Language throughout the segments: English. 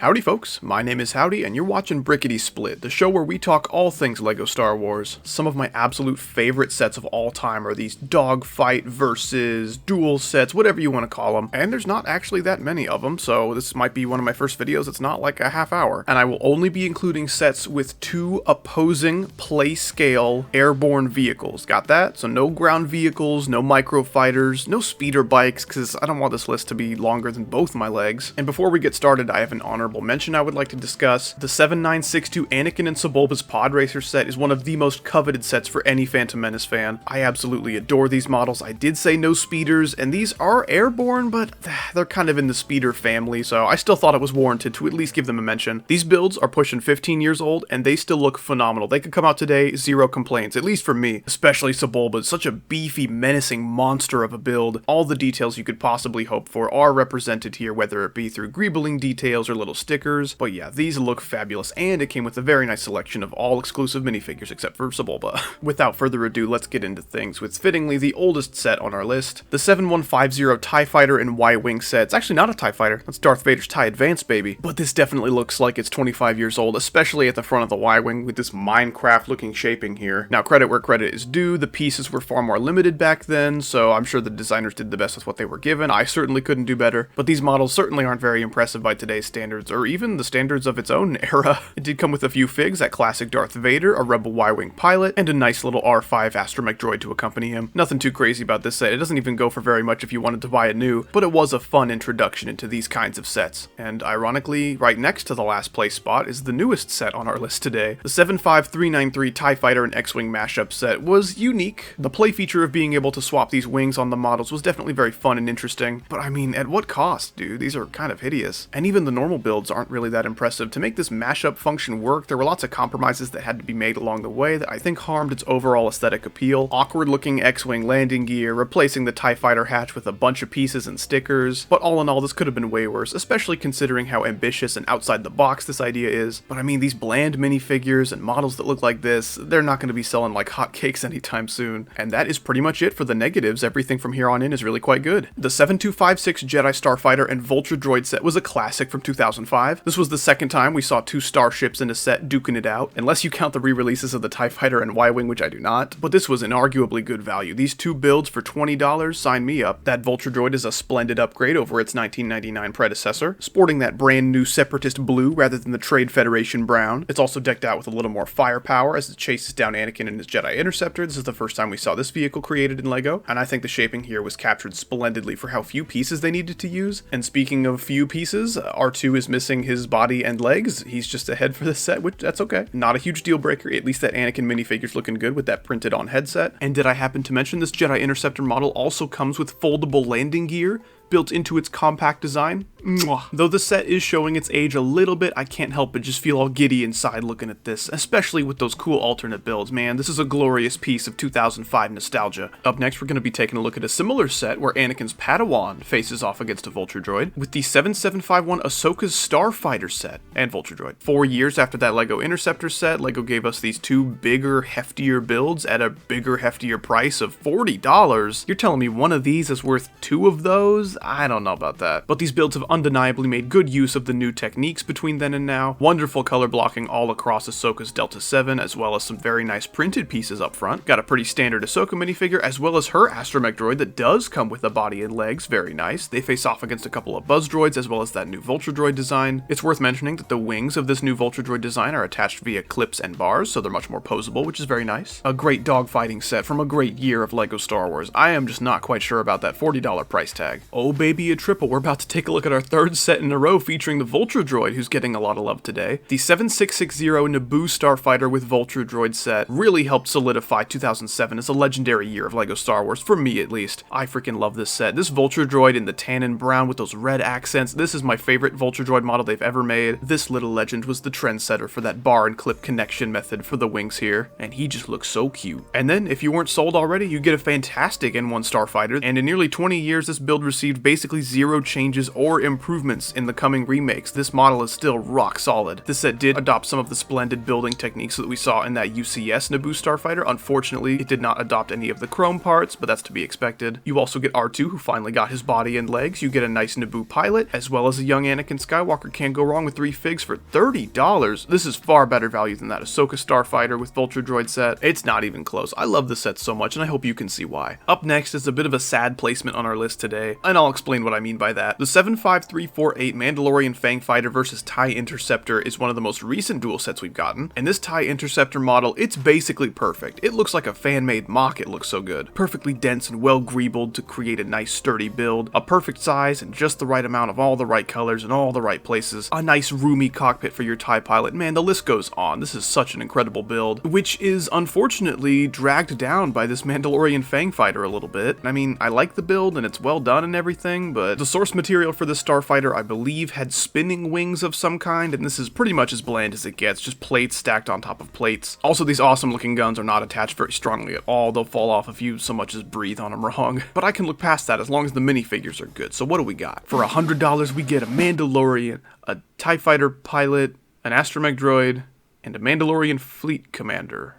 Howdy folks, my name is Howdy and you're watching Brickity Split, the show where we talk all things LEGO Star Wars. Some of my absolute favorite sets of all time are these dogfight versus duel sets, whatever you want to call them, and there's not actually that many of them, so this might be one of my first videos. It's not like a half hour, and I will only be including sets with two opposing play scale airborne vehicles. Got that? So no ground vehicles, no micro fighters, no speeder bikes, because I don't want this list to be longer than both my legs. And before we get started, I have an honorable mention I would like to discuss. The 7962 Anakin and Sebulba's Pod Racer set is one of the most coveted sets for any Phantom Menace fan. I absolutely adore these models. I did say no speeders, and these are airborne, but they're kind of in the speeder family, so I still thought it was warranted to at least give them a mention. These builds are pushing 15 years old, and they still look phenomenal. They could come out today, zero complaints, at least for me. Especially Sebulba, such a beefy, menacing monster of a build. All the details you could possibly hope for are represented here, whether it be through greebling details or little stickers, but yeah, these look fabulous, and it came with a very nice selection of all exclusive minifigures except for Sebulba. Without further ado, let's get into things with fittingly the oldest set on our list, the 7150 TIE Fighter and Y-Wing set. It's actually not a TIE Fighter, that's Darth Vader's TIE Advance, baby, but this definitely looks like it's 25 years old, especially at the front of the Y-Wing with this Minecraft looking shaping here. Now, credit where credit is due, the pieces were far more limited back then, so I'm sure the designers did the best with what they were given. I certainly couldn't do better, but these models certainly aren't very impressive by today's standards, or even the standards of its own era. It did come with a few figs, that classic Darth Vader, a Rebel Y-Wing pilot, and a nice little R5 astromech droid to accompany him. Nothing too crazy about this set. It doesn't even go for very much if you wanted to buy it new, but it was a fun introduction into these kinds of sets. And ironically, right next to the last place spot is the newest set on our list today. The 75393 TIE Fighter and X-Wing mashup set was unique. The play feature of being able to swap these wings on the models was definitely very fun and interesting, but I mean, at what cost, dude? These are kind of hideous. And even the normal builds aren't really that impressive. To make this mashup function work, there were lots of compromises that had to be made along the way that I think harmed its overall aesthetic appeal. Awkward looking X-Wing landing gear, replacing the TIE Fighter hatch with a bunch of pieces and stickers, but all in all this could have been way worse, especially considering how ambitious and outside the box this idea is. But I mean, these bland minifigures and models that look like this, they're not going to be selling like hotcakes anytime soon. And that is pretty much it for the negatives. Everything from here on in is really quite good. The 7256 Jedi Starfighter and Vulture Droid set was a classic from 2005. This was the second time we saw two starships in a set duking it out, unless you count the re-releases of the TIE Fighter and Y-Wing, which I do not, but this was an arguably good value. These two builds for $20, sign me up. That Vulture Droid is a splendid upgrade over its 1999 predecessor, sporting that brand new Separatist blue rather than the Trade Federation brown. It's also decked out with a little more firepower as it chases down Anakin and his Jedi Interceptor. This is the first time we saw this vehicle created in LEGO, and I think the shaping here was captured splendidly for how few pieces they needed to use. And speaking of few pieces, R2 is missing his body and legs. He's just a head for the set, which that's okay. Not a huge deal breaker. At least that Anakin minifigure's looking good with that printed on headset. And did I happen to mention this Jedi Interceptor model also comes with foldable landing gear built into its compact design? Mwah. Though the set is showing its age a little bit, I can't help but just feel all giddy inside looking at this, especially with those cool alternate builds. Man, this is a glorious piece of 2005 nostalgia. Up next, we're going to be taking a look at a similar set where Anakin's Padawan faces off against a Vulture Droid with the 7751 Ahsoka's Starfighter set and Vulture Droid. 4 years after that LEGO Interceptor set, LEGO gave us these two bigger, heftier builds at a bigger, heftier price of $40. You're telling me one of these is worth two of those? I don't know about that. But these builds have undeniably made good use of the new techniques between then and now. Wonderful color blocking all across Ahsoka's Delta 7, as well as some very nice printed pieces up front. Got a pretty standard Ahsoka minifigure, as well as her astromech droid that does come with a body and legs. Very nice. They face off against a couple of buzz droids, as well as that new Vulture Droid design. It's worth mentioning that the wings of this new Vulture Droid design are attached via clips and bars, so they're much more posable, which is very nice. A great dogfighting set from a great year of LEGO Star Wars. I am just not quite sure about that $40 price tag. Oh baby, a triple. We're about to take a look at our third set in a row featuring the Vulture Droid, who's getting a lot of love today. The 7660 Naboo Starfighter with Vulture Droid set really helped solidify 2007 as a legendary year of LEGO Star Wars, for me at least. I freaking love this set. This Vulture Droid in the tan and brown with those red accents, this is my favorite Vulture Droid model they've ever made. This little legend was the trendsetter for that bar and clip connection method for the wings here, and he just looks so cute. And then, if you weren't sold already, you get a fantastic N1 Starfighter, and in nearly 20 years this build received received basically zero changes or improvements in the coming remakes, this model is still rock solid. This set did adopt some of the splendid building techniques that we saw in that UCS Naboo starfighter. Unfortunately, it did not adopt any of the chrome parts, but that's to be expected. You also get R2, who finally got his body and legs. You get a nice Naboo pilot, as well as a young Anakin Skywalker. Can't go wrong with 3 figs for $30. This is far better value than that Ahsoka starfighter with Vulture Droid set. It's not even close. I love this set so much, and I hope you can see why. Up next is a bit of a sad placement on our list today, and I'll explain what I mean by that. The 75348 Mandalorian Fang Fighter versus TIE Interceptor is one of the most recent duel sets we've gotten, and this TIE Interceptor model, it's basically perfect. It looks like a fan-made mock, it looks so good. Perfectly dense and well greebled to create a nice sturdy build, a perfect size and just the right amount of all the right colors in all the right places, a nice roomy cockpit for your TIE pilot. Man, the list goes on. This is such an incredible build, which is unfortunately dragged down by this Mandalorian Fang Fighter a little bit. I mean, I like the build and it's well done and everything, but the source material for this starfighter, I believe, had spinning wings of some kind, and this is pretty much as bland as it gets, just plates stacked on top of plates. Also, these awesome looking guns are not attached very strongly at all. They'll fall off if you so much as breathe on them wrong. But I can look past that as long as the minifigures are good. So what do we got? For $100, we get a Mandalorian, a TIE Fighter pilot, an astromech droid, and a Mandalorian fleet commander.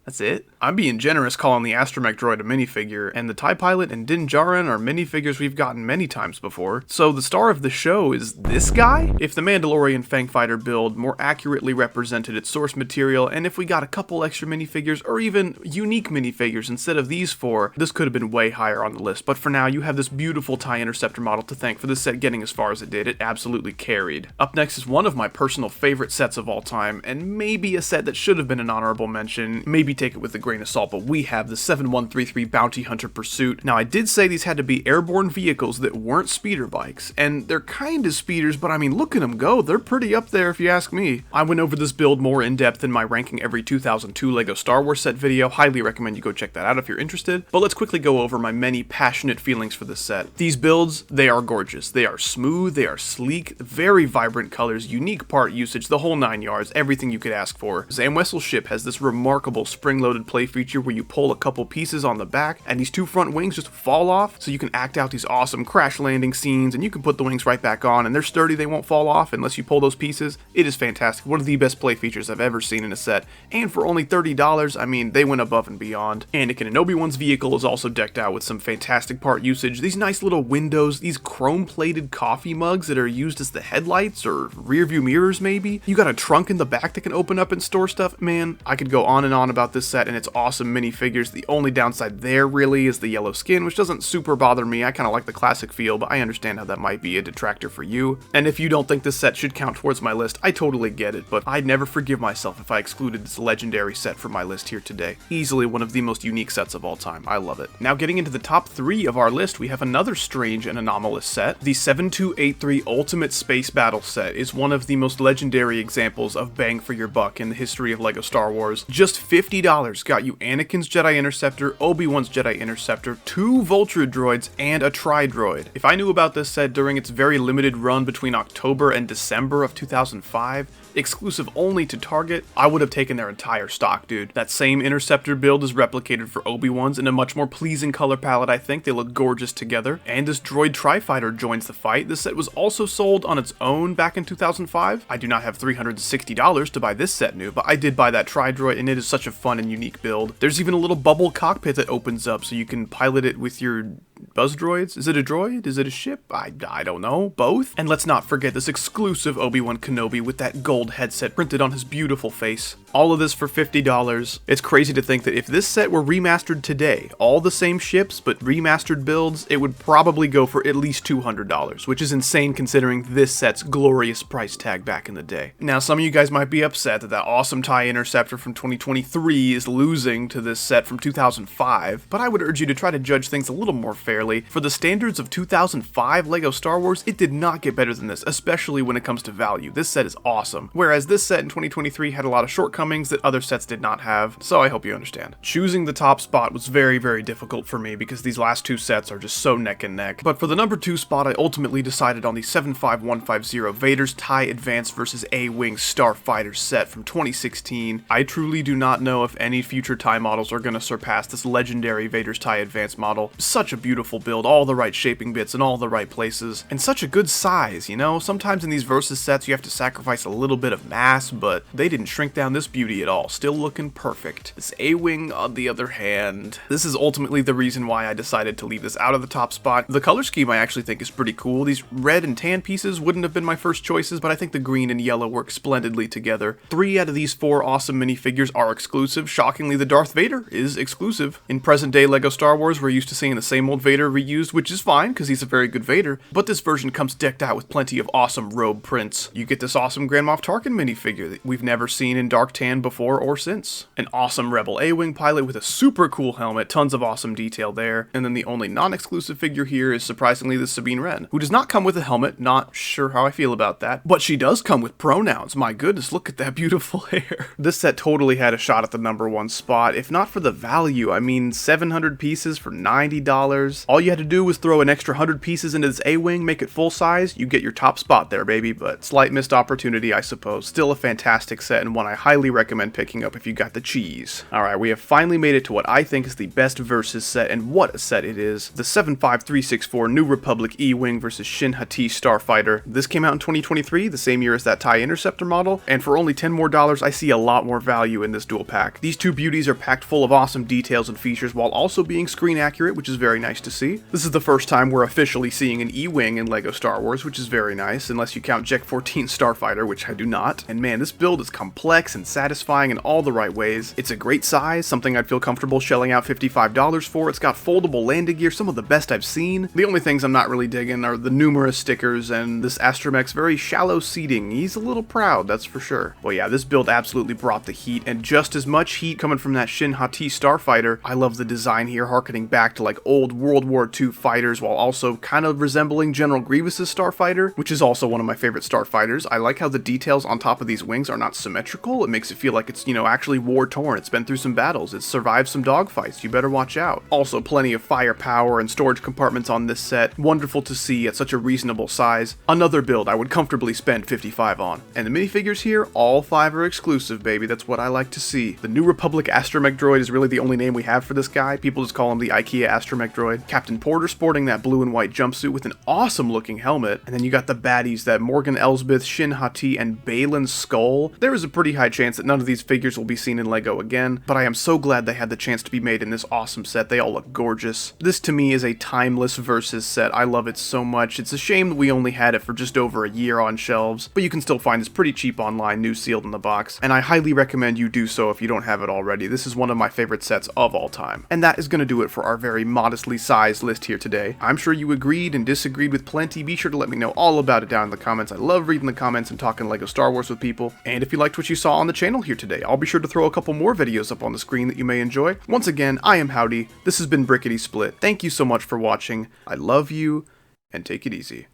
That's it? I'm being generous calling the astromech droid a minifigure, and the TIE pilot and Din Djarin are minifigures we've gotten many times before. So the star of the show is this guy? If the Mandalorian Fang Fighter build more accurately represented its source material, and if we got a couple extra minifigures, or even unique minifigures instead of these 4, this could have been way higher on the list. But for now, you have this beautiful TIE Interceptor model to thank for this set getting as far as it did. It absolutely carried. Up next is one of my personal favorite sets of all time, and maybe a set that should have been an honorable mention. Maybe take it with a grain of salt, but we have the 7133 Bounty Hunter Pursuit. Now, I did say these had to be airborne vehicles that weren't speeder bikes, and they're kind of speeders, but I mean, look at them go. They're pretty up there if you ask me. I went over this build more in depth in my ranking every 2002 LEGO Star Wars set video. Highly recommend you go check that out if you're interested, but let's quickly go over my many passionate feelings for this set. These builds, they are gorgeous. They are smooth, they are sleek, very vibrant colors, unique part usage, the whole 9 yards, everything you could ask for. Zam Wessel's ship has this remarkable spring-loaded play feature where you pull a couple pieces on the back and these 2 front wings just fall off, so you can act out these awesome crash landing scenes, and you can put the wings right back on and they're sturdy, they won't fall off unless you pull those pieces. It is fantastic. One of the best play features I've ever seen in a set, and for only $30, I mean, they went above and beyond. Anakin and Obi-Wan's vehicle is also decked out with some fantastic part usage. These nice little windows, these chrome-plated coffee mugs that are used as the headlights or rear view mirrors maybe. You got a trunk in the back that can open up and store stuff. Man, I could go on and on about this set and its awesome minifigures. The only downside there really is the yellow skin, which doesn't super bother me. I kind of like the classic feel, but I understand how that might be a detractor for you. And if you don't think this set should count towards my list, I totally get it, but I'd never forgive myself if I excluded this legendary set from my list here today. Easily one of the most unique sets of all time. I love it. Now, getting into the top 3 of our list, we have another strange and anomalous set. The 7283 Ultimate Space Battle set is one of the most legendary examples of bang for your buck in the history of LEGO Star Wars. Just $50 got you Anakin's Jedi Interceptor, Obi-Wan's Jedi Interceptor, 2 Vulture droids, and a Tri-Droid. If I knew about this set during its very limited run between October and December of 2005, exclusive only to Target, I would have taken their entire stock, dude. That same Interceptor build is replicated for Obi-Wan's in a much more pleasing color palette, I think. They look gorgeous together. And this droid Tri-Fighter joins the fight. This set was also sold on its own back in 2005. I do not have $360 to buy this set new, but I did buy that Tri-Droid, and it is such a fun and unique build. There's even a little bubble cockpit that opens up so you can pilot it with your buzz droids? Is it a droid? Is it a ship? I don't know. Both? And let's not forget this exclusive Obi-Wan Kenobi with that gold headset printed on his beautiful face. All of this for $50. It's crazy to think that if this set were remastered today, all the same ships but remastered builds, it would probably go for at least $200, which is insane considering this set's glorious price tag back in the day. Now, some of you guys might be upset that that awesome TIE Interceptor from 2023 is losing to this set from 2005, but I would urge you to try to judge things a little more fairly. For the standards of 2005 LEGO Star Wars, it did not get better than this, especially when it comes to value. This set is awesome, whereas this set in 2023 had a lot of shortcomings that other sets did not have, so I hope you understand. Choosing the top spot was very, very difficult for me because these last 2 sets are just so neck and neck, but for the number 2 spot, I ultimately decided on the 75150 Vader's TIE Advance vs. A-Wing Starfighter set from 2016. I truly do not know if any future TIE models are going to surpass this legendary Vader's TIE Advance model. Such a beautiful beautiful build, all the right shaping bits in all the right places, and such a good size, you know? Sometimes in these Versus sets you have to sacrifice a little bit of mass, but they didn't shrink down this beauty at all, still looking perfect. This A-Wing, on the other hand, this is ultimately the reason why I decided to leave this out of the top spot. The color scheme I actually think is pretty cool. These red and tan pieces wouldn't have been my first choices, but I think the green and yellow work splendidly together. 3 out of these 4 awesome minifigures are exclusive. Shockingly, the Darth Vader is exclusive. In present day LEGO Star Wars, we're used to seeing the same old Vader reused, which is fine, because he's a very good Vader, but this version comes decked out with plenty of awesome robe prints. You get this awesome Grand Moff Tarkin minifigure that we've never seen in dark tan before or since. An awesome Rebel A-Wing pilot with a super cool helmet, tons of awesome detail there, and then the only non-exclusive figure here is surprisingly the Sabine Wren, who does not come with a helmet, not sure how I feel about that, but she does come with pronouns. My goodness, look at that beautiful hair. This set totally had a shot at the #1 spot, if not for the value. I mean, 700 pieces for $90. All you had to do was throw an extra 100 pieces into this A-Wing, make it full size, you get your top spot there, baby, but slight missed opportunity, I suppose. Still a fantastic set and one I highly recommend picking up if you got the cheese. Alright, we have finally made it to what I think is the best Versus set, and what a set it is. The 75364 New Republic E-Wing versus Shin Hati Starfighter. This came out in 2023, the same year as that TIE Interceptor model, and for only $10 more, I see a lot more value in this dual pack. These two beauties are packed full of awesome details and features while also being screen accurate, which is very nice to see. This is the first time we're officially seeing an E-Wing in LEGO Star Wars, which is very nice, unless you count Jek 14 Starfighter, which I do not. And man, this build is complex and satisfying in all the right ways. It's a great size, something I'd feel comfortable shelling out $55 for. It's got foldable landing gear, some of the best I've seen. The only things I'm not really digging are the numerous stickers and this Astromech's very shallow seating. He's a little proud, that's for sure. Well yeah, this build absolutely brought the heat, and just as much heat coming from that Shin Hati Starfighter. I love the design here, harkening back to like old World War II fighters while also kind of resembling General Grievous's Starfighter, which is also one of my favorite Starfighters. I like how the details on top of these wings are not symmetrical. It makes it feel like it's, you know, actually war-torn. It's been through some battles. It's survived some dogfights. You better watch out. Also, plenty of firepower and storage compartments on this set. Wonderful to see at such a reasonable size. Another build I would comfortably spend $55 on. And the minifigures here, all 5 are exclusive, baby. That's what I like to see. The New Republic Astromech droid is really the only name we have for this guy. People just call him the IKEA Astromech droid. Captain Porter sporting that blue and white jumpsuit with an awesome looking helmet. And then you got the baddies, that Morgan Elsbeth, Shin Hati, and Baylan Skull. There is a pretty high chance that none of these figures will be seen in LEGO again, but I am so glad they had the chance to be made in this awesome set. They all look gorgeous. This to me is a timeless Versus set. I love it so much. It's a shame that we only had it for just over a year on shelves, but you can still find this pretty cheap online, new sealed in the box, and I highly recommend you do so if you don't have it already. This is one of my favorite sets of all time. And that is going to do it for our very modestly sized list here today. I'm sure you agreed and disagreed with plenty. Be sure to let me know all about it down in the comments. I love reading the comments and talking LEGO Star Wars with people. And if you liked what you saw on the channel here today, I'll be sure to throw a couple more videos up on the screen that you may enjoy. Once again, I am Howdy. This has been Brickity Split. Thank you so much for watching. I love you, and take it easy.